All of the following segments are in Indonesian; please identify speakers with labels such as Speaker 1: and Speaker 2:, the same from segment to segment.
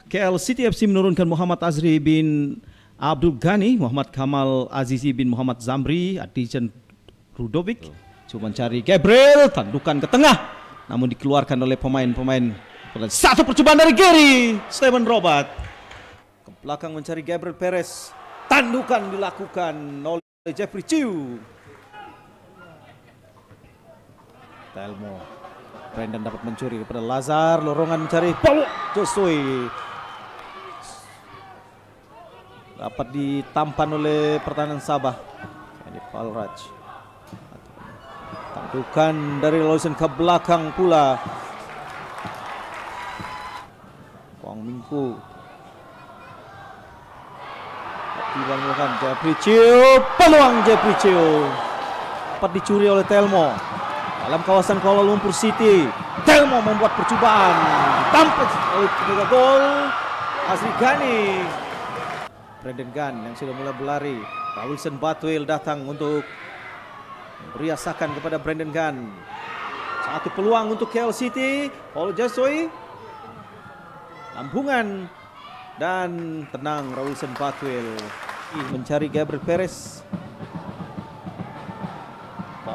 Speaker 1: KL City FC menurunkan Muhammad Azri bin Abdul Ghani, Muhammad Kamal Azizi bin Muhammad Zamri, Adijan Rudovic. Coba mencari Gabriel, tandukan ke tengah, namun dikeluarkan oleh pemain-pemain. Satu percobaan dari Gary Steven Robert. Ke belakang mencari Gabriel Perez. Tandukan dilakukan oleh Jeffrey Chiu. Telmo. Brandon dapat mencuri kepada Lazar. Lorongan mencari Paulo Josue. Dapat ditampan oleh pertahanan Sabah. Ini Palraj. Tandukan dari Lawson ke belakang pula. Wang Mingku. Tidak melakukan Jeffrey Chiu. Peluang Jeffrey Chiu. Dapat dicuri oleh Telmo. Dalam kawasan Kuala Lumpur City, Telmo membuat percobaan, tampil oleh penjaga gol Azri Ghani. Brandon Gunn yang sudah mulai berlari, Wilson Batwell datang untuk beriasakan kepada Brandon Gunn. Satu peluang untuk KL City, Paulo Josue, lambungan dan tenang Wilson Batwell mencari Gabriel Perez.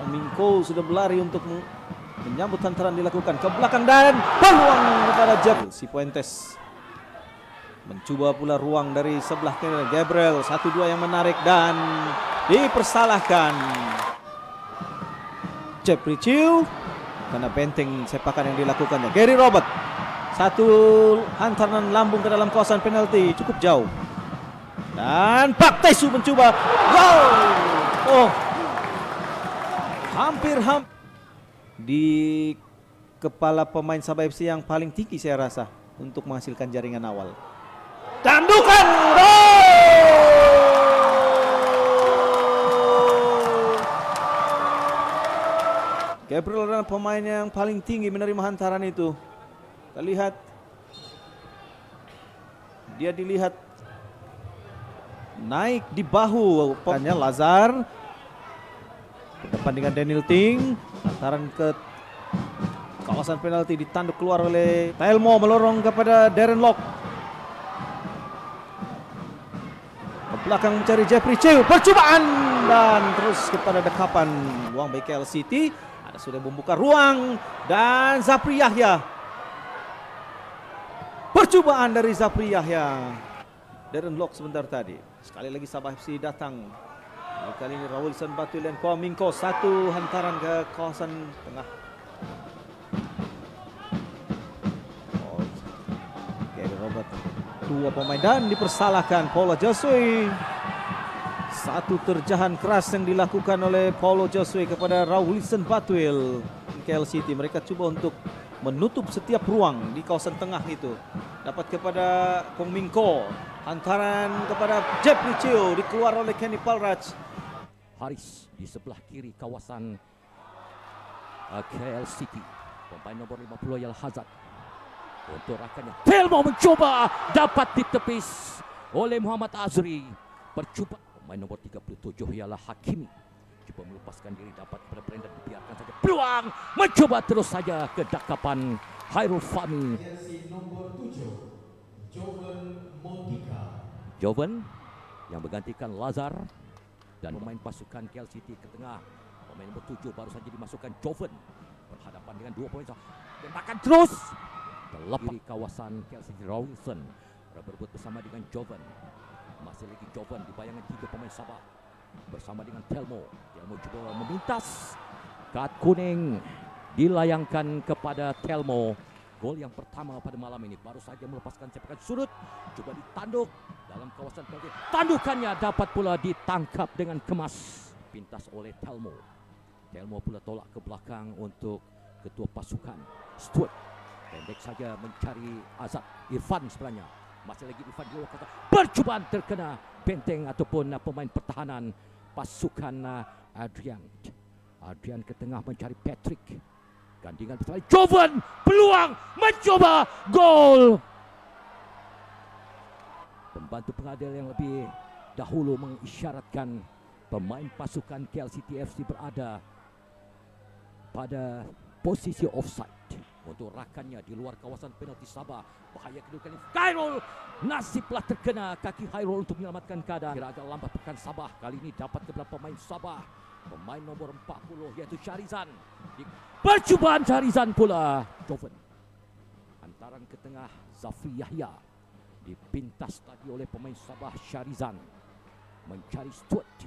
Speaker 1: Mingko sudah berlari untuk menyambut hantaran dilakukan ke belakang dan peluang kepada Cifuentes. Mencoba pula ruang dari sebelah kiri Gabriel, 1-2 yang menarik dan dipersalahkan Jeffrey Chiu karena benteng sepakan yang dilakukannya. Gary Robert, satu hantaran lambung ke dalam kawasan penalti cukup jauh dan Pak Tesu mencoba gol. Hampir di kepala pemain Sabah FC yang paling tinggi saya rasa untuk menghasilkan jaringan awal. Tandukan gol! Gabriel adalah pemain yang paling tinggi menerima hantaran itu. Kita lihat, dia dilihat naik di bahu pemainnya Lazar. Depan dengan Daniel Ting, hantaran ke kawasan penalti ditanduk keluar oleh Telmo, melorong kepada Darren Lock. Ke belakang mencari Jeffrey Chiu, percobaan dan terus kepada dekapan ruang KL City. Ada sudah membuka ruang dan Zapri Yahya. Percobaan dari Zapri Yahya. Darren Lock sebentar tadi. Sekali lagi Sabah FC datang. Kali ini Wilson Batwell dan Kwang Mingko, satu hantaran ke kawasan tengah. Gary Robert, dua pemain dan dipersalahkan Paulo Josue. Satu terjahan keras yang dilakukan oleh Paulo Josue kepada Wilson Batwell. KL City mereka coba untuk menutup setiap ruang di kawasan tengah itu. Dapat kepada Kwang Mingko, hantaran kepada Jeffrey Chiu dikeluar oleh Kenny Palraj.
Speaker 2: Haris di sebelah kiri kawasan KL City. Pemain nomor 50 ialah Hazard. Untuk rakannya Telmo mencoba, dapat ditepis oleh Muhammad Azri. Percuba pemain nomor 37 ialah Hakimi. Cuba melepaskan diri, dapat kepada Brandon, dibiarkan saja. Peluang, mencoba terus saja ke dakapan Hairul Fahmi.
Speaker 3: Nomor 7, Joven Motika.
Speaker 2: Joven yang menggantikan Lazar. Dan pemain pasukan KL City ke tengah. Pemain nomor 7 baru saja dimasukkan Joven. Berhadapan dengan dua pemain. Tembakan terus. Terlepas di kawasan KL City. Rawinson berebut bersama dengan Joven. Masih lagi Joven di bayangan tiga pemain Sabah. Bersama dengan Telmo. Telmo coba memintas. Kad kuning dilayangkan kepada Telmo. Gol yang pertama pada malam ini baru saja melepaskan sepakan sudut. Coba ditanduk dalam kawasan penalti. Tandukannya dapat pula ditangkap dengan kemas. Pintas oleh Telmo. Telmo pula tolak ke belakang untuk ketua pasukan Stuart. Pendek saja mencari Azad. Irfan sebenarnya. Masih lagi Irfan di luar kata. Percobaan terkena benteng ataupun pemain pertahanan pasukan Adrian. Adrian ke tengah mencari Patrick. Gandingan bersama Joven, peluang mencoba gol. Pembantu pengadil yang lebih dahulu mengisyaratkan pemain pasukan KL City FC berada pada posisi offside. untuk rakannya di luar kawasan penalti Sabah. Bahaya kedua kali. Khairul nasiblah terkena kaki Khairul untuk menyelamatkan keadaan. Kira agak lambat pekan Sabah. Kali ini dapat kepada pemain Sabah. Pemain nomor 40 yaitu Syarizan. Di percubaan Syarizan pula. Joven. Antaran ke tengah Zafri Yahya. Dipintas tadi oleh pemain Sabah Syarizan. Mencari Stuart.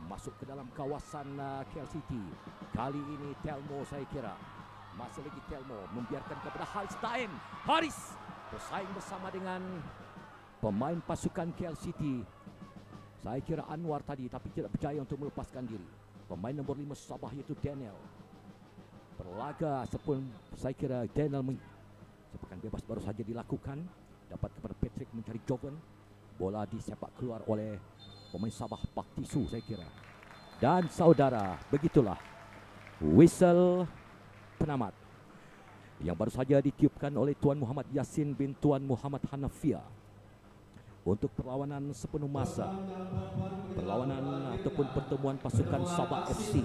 Speaker 2: Masuk ke dalam kawasan KLCT. Kali ini Telmo saya kira. Masih lagi Telmo membiarkan kepada Halstein. Haris bersaing bersama dengan pemain pasukan KLCT. Saya kira Anwar tadi tapi tidak berjaya untuk melepaskan diri. Pemain nomor 5 Sabah yaitu Daniel. Berlaga sebelum saya kira Daniel sepakan bebas baru saja dilakukan. Dapat kepada Patrick mencari Joven. Bola disepak keluar oleh pemain Sabah Pak Tisu saya kira. Dan saudara, begitulah whistle penamat yang baru saja ditiupkan oleh Tuan Muhammad Yasin bin Tuan Muhammad Hanafiah untuk perlawanan sepenuh masa. Perlawanan ataupun pertemuan pasukan Sabah FC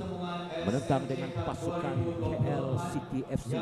Speaker 2: menentang dengan pasukan KL City FC.